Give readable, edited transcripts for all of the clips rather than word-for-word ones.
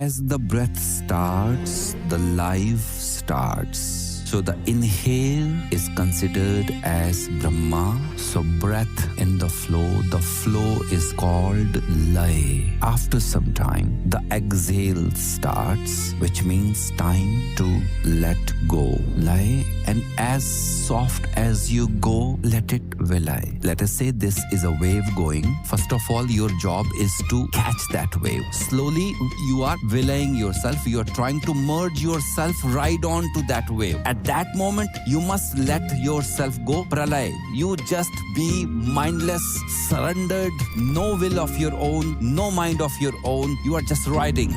As the breath starts, the life starts. So the inhale is considered as Brahma. So breath in the flow is called Lay. After some time, the exhale starts, which means time to let go. Lay, and as soft as you go, let it vilay. Let us say this is a wave going. First of all, your job is to catch that wave. Slowly, you are vilaying yourself. You are trying to merge yourself right on to that wave. At that moment, you must let yourself go. Pralay, you just be mindless, surrendered, no will of your own, no mind of your own. You are just riding.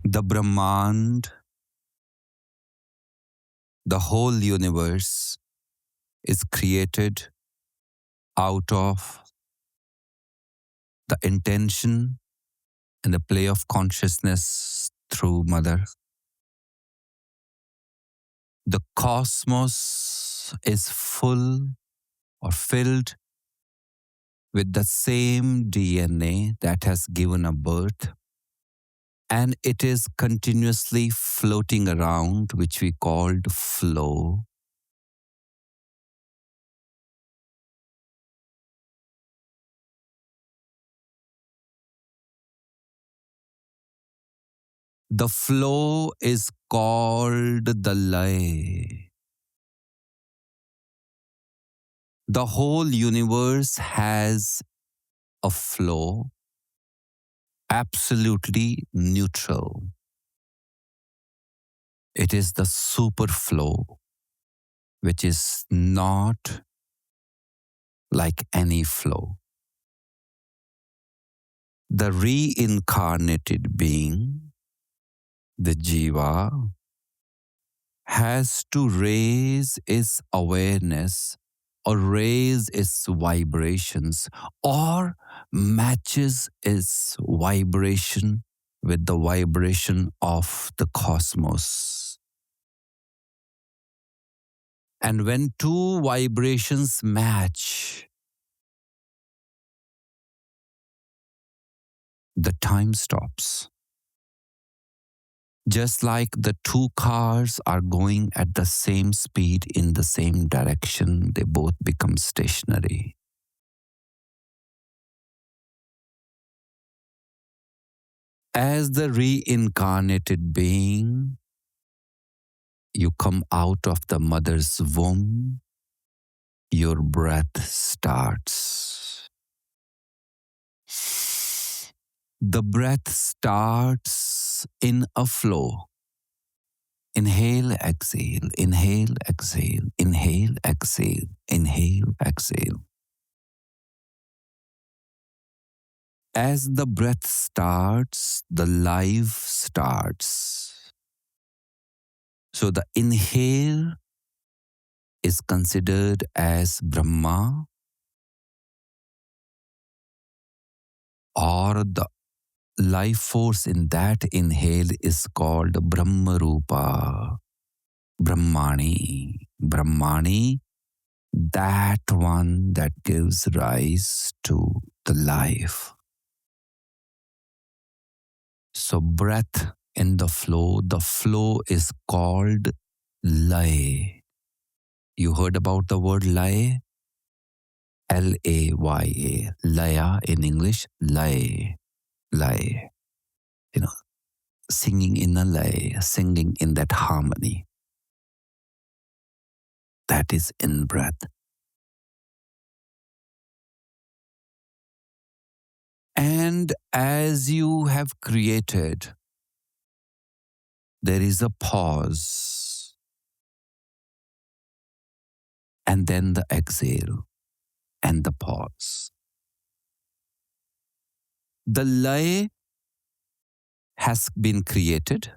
The Brahmand, the whole universe, is created out of the intention and the play of consciousness through Mother. The cosmos is full or filled with the same DNA that has given a birth, and it is continuously floating around, which we called flow. The flow is called the lay. The whole universe has a flow, absolutely neutral. It is the superflow, which is not like any flow. The reincarnated being, the Jiva, has to raise its awareness or raise its vibrations or matches its vibration with the vibration of the cosmos. And when two vibrations match, the time stops. Just like the two cars are going at the same speed in the same direction, they both become stationary. As the reincarnated being, you come out of the mother's womb, your breath starts. The breath starts in a flow. Inhale, exhale, inhale, exhale, inhale, exhale, inhale, exhale. As the breath starts, the life starts. So the inhale is considered as Brahma, or the life force in that inhale is called Brahmarupa, Brahmani. Brahmani, that one that gives rise to the life. So breath in the flow is called lay. You heard about the word lay? Laya, laya in English, lay, lay. You know, singing in a lay, singing in that harmony. That is in breath. And as you have created, there is a pause. And then the exhale and the pause. The lay has been created.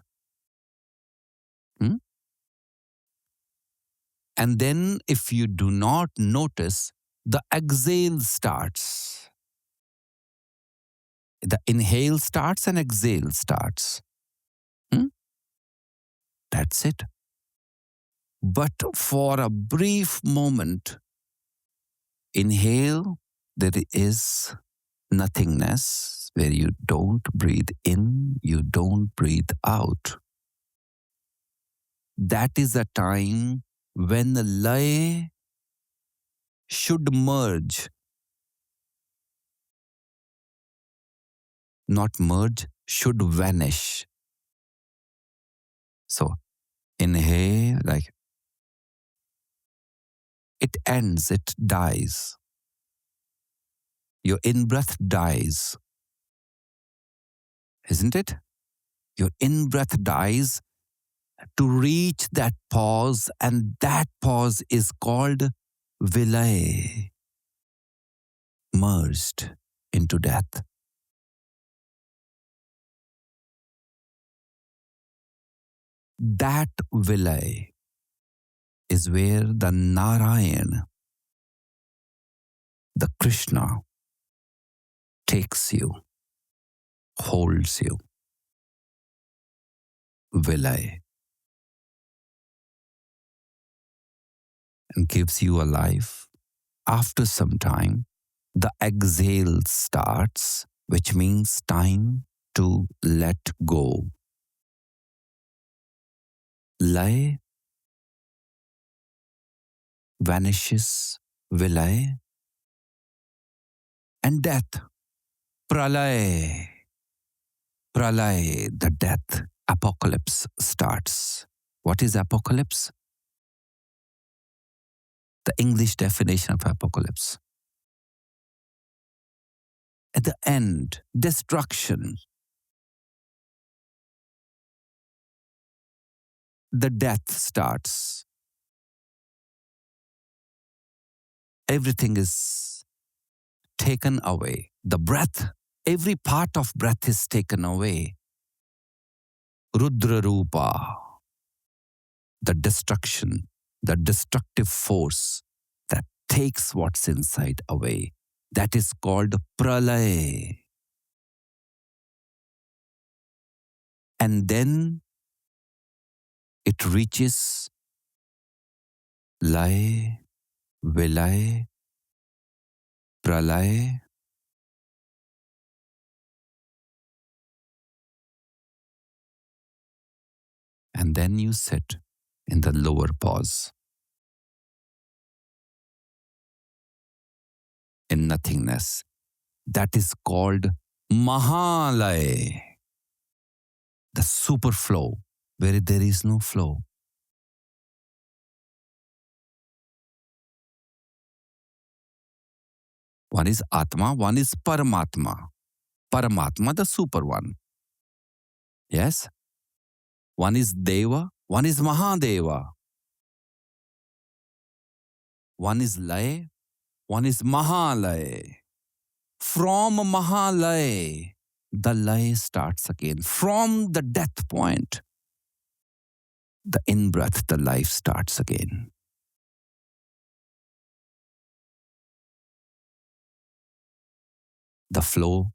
And then if you do not notice, the exhale starts. The inhale starts and exhale starts. That's it. But for a brief moment, inhale, there is nothingness. where you don't breathe in, you don't breathe out. That is the time when the lay should merge, not merge, should vanish. So inhale, like it ends, it dies. Your in-breath dies, isn't it? Your in-breath dies to reach that pause, and that pause is called vilay, merged into death. That vilay is where the Narayan, the Krishna, takes you, holds you. Vilay, and gives you a life. After some time, the exhale starts, which means time to let go. Lay vanishes, vilay, and death, pralay. Pralay, the death, apocalypse starts. What is apocalypse? The English definition of apocalypse. At the end, destruction. The death starts. Everything is taken away. The breath, every part of breath is taken away. Rudra Rupa, the destruction, the destructive force that takes what's inside away. That is called pralay. And then it reaches lay, vilay, pralay, and then you sit in the lower pause, in nothingness. That is called Mahalay, the superflow, where there is no flow. One is Atma, one is Paramatma. Paramatma, the super one. Yes? One is Deva, one is Mahadeva. One is Lay, one is Mahalay. From Mahalay, the Lay starts again. From the death point, the in-breath, the life starts again. The flow,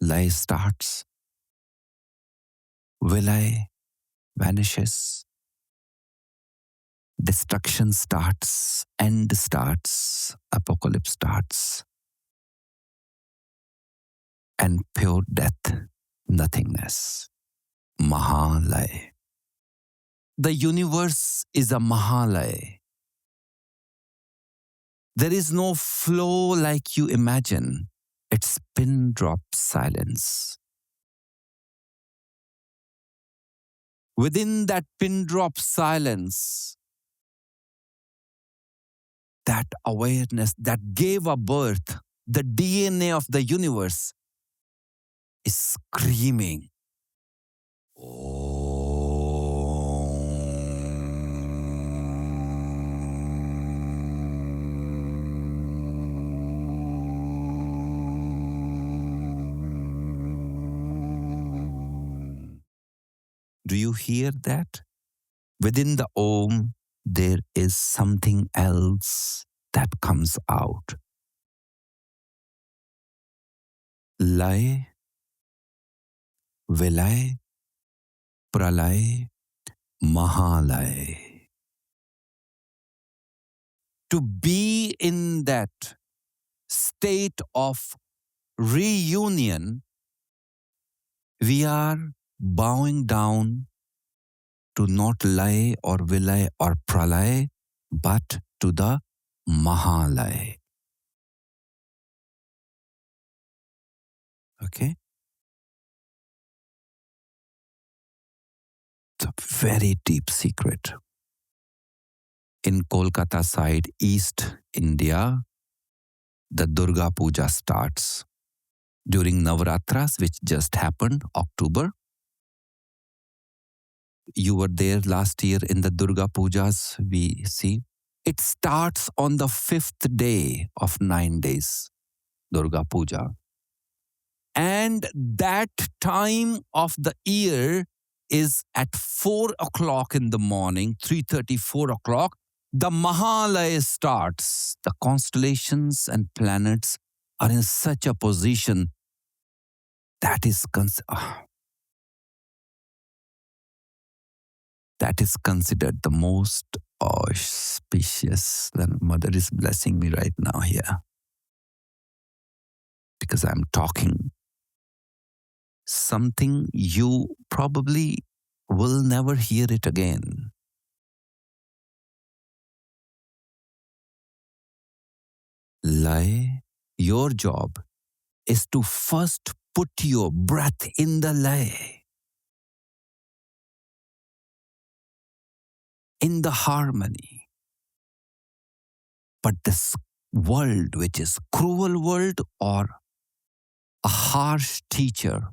Lay starts. Vilay vanishes. Destruction starts, end starts, apocalypse starts. And pure death, nothingness. Mahalay. The universe is a Mahalay. There is no flow like you imagine. It's pin drop silence. Within that pin drop silence, that awareness that gave a birth, the DNA of the universe is screaming. Do you hear that? Within the Om, there is something else that comes out. Lay, vilay, pralay, mahalay. To be in that state of reunion We are bowing down to not Lay or Vilay or Pralay, but to the Mahalay. Okay? It's a very deep secret. In Kolkata side, East India, the Durga Puja starts during Navaratras, which just happened, October. You were there last year in the Durga Pujas, we see. It starts on the 5th day of 9 days, Durga Puja. And that time of the year is at 4 o'clock in the morning, 3:30, 4 o'clock. The Mahalaya starts. The constellations and planets are in such a position that is that is considered the most auspicious. When Mother is blessing me right now here because I'm talking something you probably will never hear it again. Lay, your job is to first put your breath in the lay, in the harmony. But this world, which is cruel world or a harsh teacher,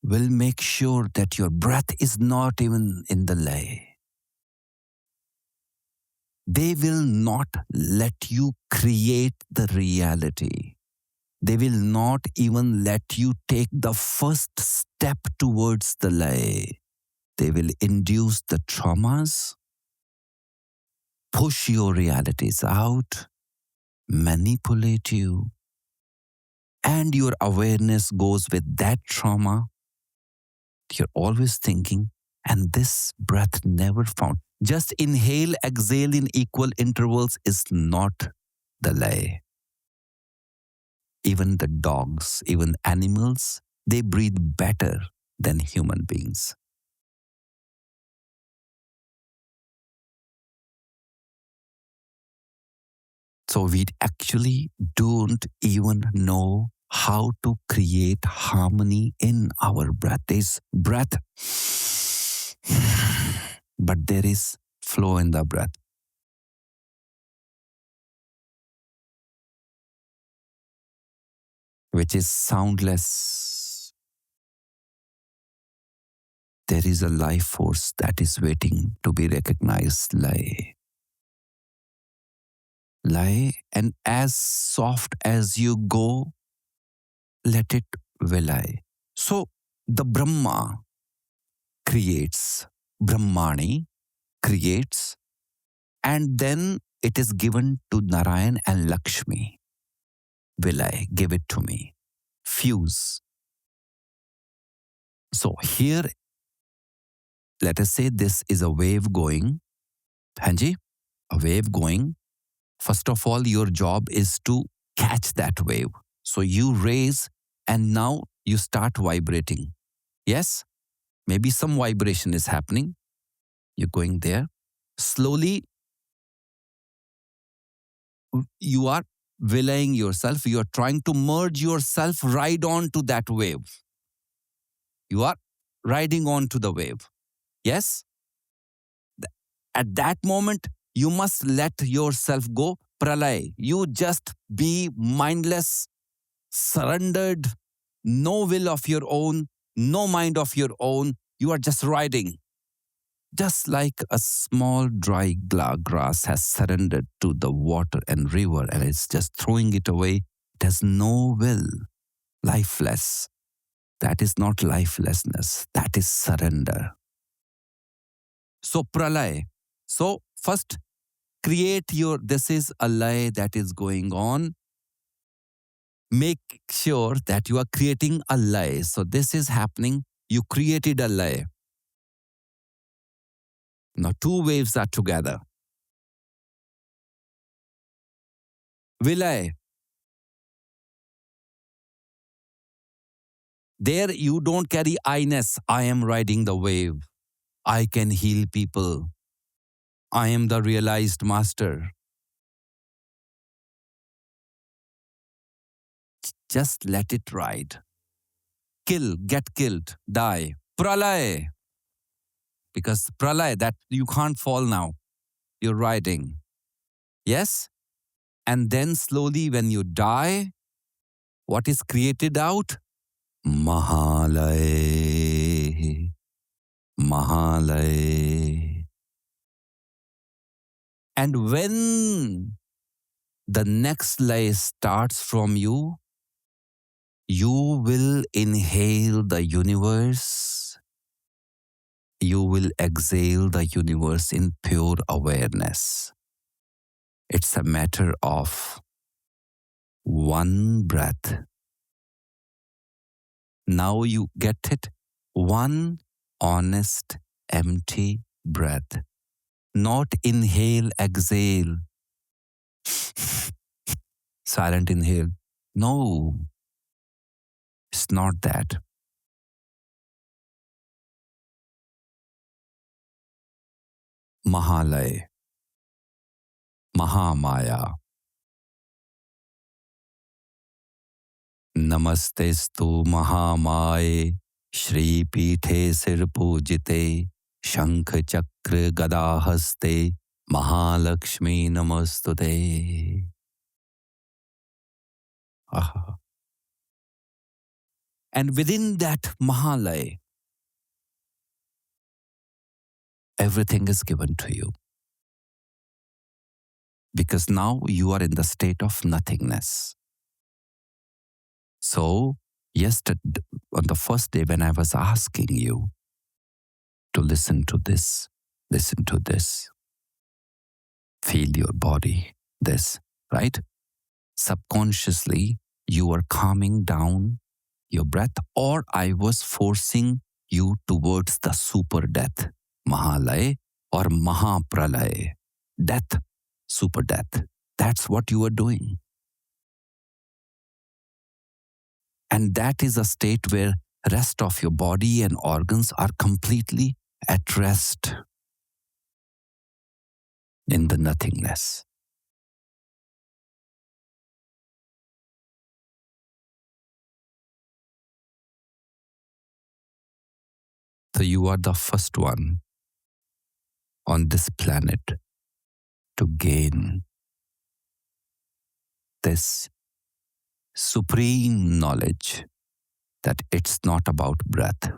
will make sure that your breath is not even in the lay. They will not let you create the reality. They will not even let you take the first step towards the lay. They will induce the traumas, push your realities out, manipulate you, and your awareness goes with that trauma. You're always thinking, and this breath never found. Just inhale, exhale in equal intervals is not the lay. Even the dogs, even animals, they breathe better than human beings. So we actually don't even know how to create harmony in our breath. There's breath, but there is flow in the breath. Which is soundless. There is a life force that is waiting to be recognized. Lie, and as soft as you go, let it vilay. So the Brahma creates, Brahmani creates, and then it is given to Narayan and Lakshmi. Vilay, give it to me. Fuse. So here, let us say this is a wave going. Hanji, a wave going. First of all, your job is to catch that wave. So you raise and now you start vibrating. Yes? Maybe some vibration is happening. You're going there. Slowly, you are vilaying yourself. You are trying to merge yourself right on to that wave. You are riding on to the wave. Yes? At that moment, you must let yourself go. Pralay, you just be mindless, surrendered, no will of your own, no mind of your own. You are just riding. Just like a small dry grass has surrendered to the water and river and it's just throwing it away. It has no will, lifeless. That is not lifelessness. That is surrender. So pralay. So first create this is a lay that is going on. Make sure that you are creating a lay. So this is happening. You created a lay. Now two waves are together. Vilay. There you don't carry I-ness. I am riding the wave. I can heal people. I am the realized master. Just let it ride. Kill, get killed, die. Pralay. Because pralay, that you can't fall now. You're riding. Yes? And then slowly when you die, what is created out? Mahalay. Mahalay. And when the next lay starts from you, you will inhale the universe. You will exhale the universe in pure awareness. It's a matter of one breath. Now you get it? One honest, empty breath. Not inhale, exhale. Silent inhale. No, it's not that. Mahalay. Mahamaya. Namastestu Mahamaye Shri Pithe Sir Pujite Shankh Chakra Gadahaste Mahalakshmi Namastute. Aha. And within that Mahalay, everything is given to you. Because now you are in the state of nothingness. So, yesterday, on the first day when I was asking you to listen to this, feel your body, this, right? Subconsciously, you are calming down your breath, or I was forcing you towards the super death, Mahalay or Mahapralay, death, super death. That's what you are doing. And that is a state where rest of your body and organs are completely at rest in the nothingness. So you are the first one on this planet to gain this supreme knowledge that it's not about breath,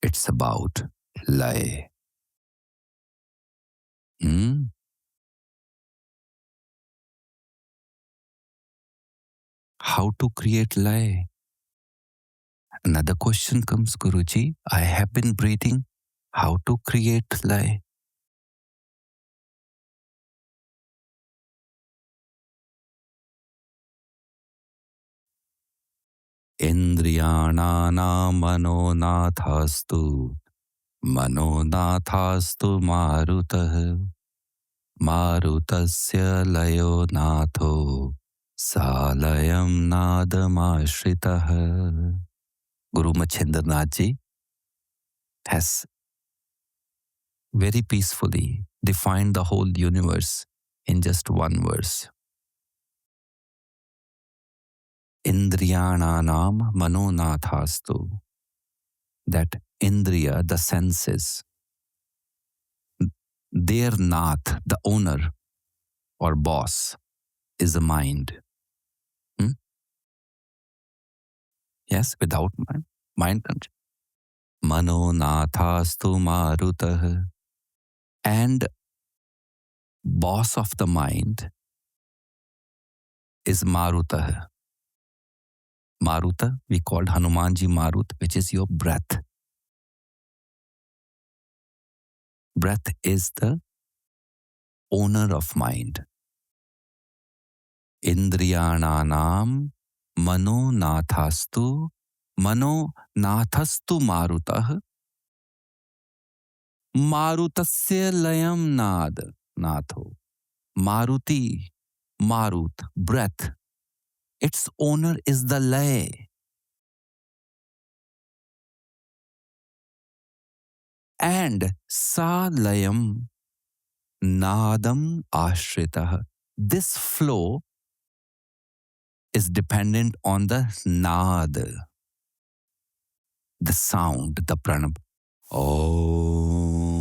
it's about lay. How to create lay? Another question comes, Guruji. I have been breathing. How to create lay? Indriyana manonathastu manonathastu marutah marutasya layo natho salayam nadamashritah. Guru Machendranath Ji has very peacefully defined the whole universe in just one verse. Indriyananam manonathastu. That Indriya, the senses, their nath, the owner or boss, is the mind. Yes, without mind, mind control. Manonathastu marutah. And boss of the mind is Marutah. Maruta, we called Hanumanji Marut, which is your breath. Breath is the owner of mind. Indriyananam manonathastu manonathastu marutah marutasya layam natho. Maruti, Marut, breath. Its owner is the lay. and salayam nadam ashritah. This flow is dependent on the nad, the sound, the pranab. Om.